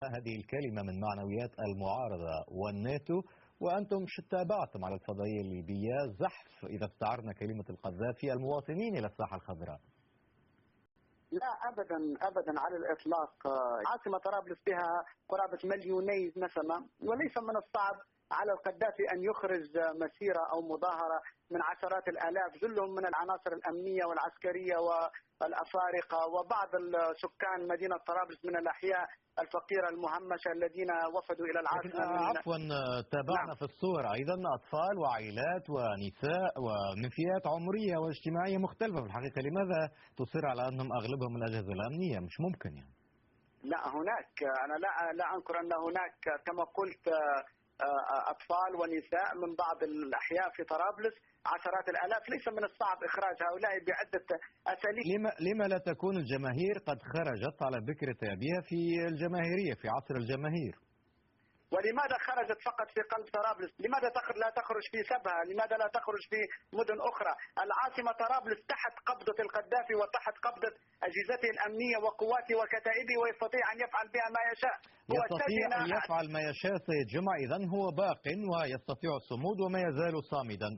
هذه الكلمة من معنويات المعارضة والناتو، وأنتم تابعتم على الفضائية الليبية زحف، إذا استعرنا كلمة القذافي، المواطنين إلى الساحة الخضراء. لا ابدا ابدا على الاطلاق. عاصمه طرابلس بها قرابه مليوني نسمه، وليس من الصعب على القذافي ان يخرج مسيره او مظاهره من عشرات الالاف، جلهم من العناصر الامنيه والعسكريه والافارقه وبعض السكان مدينه طرابلس من الاحياء الفقيره المهمشه الذين وفدوا الى العاصمه. عفوا، تابعنا نعم. في الصور ايضا اطفال وعائلات ونساء ومن فئات عمريه واجتماعيه مختلفه. في الحقيقه لماذا تصر على انهم اغلبهم الاجهزه الامنيه؟ مش ممكن يعني. لا هناك، انا لا انكر ان هناك كما قلت اطفال ونساء من بعض الاحياء في طرابلس، عشرات الالاف. ليس من الصعب اخراج هؤلاء بعده اساليب. لما لا تكون الجماهير قد خرجت على بكرة ابيها في الجماهيريه في عصر الجماهير؟ ولماذا خرجت فقط في قلب طرابلس؟ لماذا لا تخرج في سبها؟ لماذا لا تخرج في مدن أخرى؟ العاصمة طرابلس تحت قبضة القذافي وتحت قبضة أجهزته الأمنية وقواته وكتائبه، ويستطيع أن يفعل بها ما يشاء. يستطيع أن يفعل ما يشاء سيد جمعة، إذن هو باق ويستطيع الصمود وما يزال صامدا.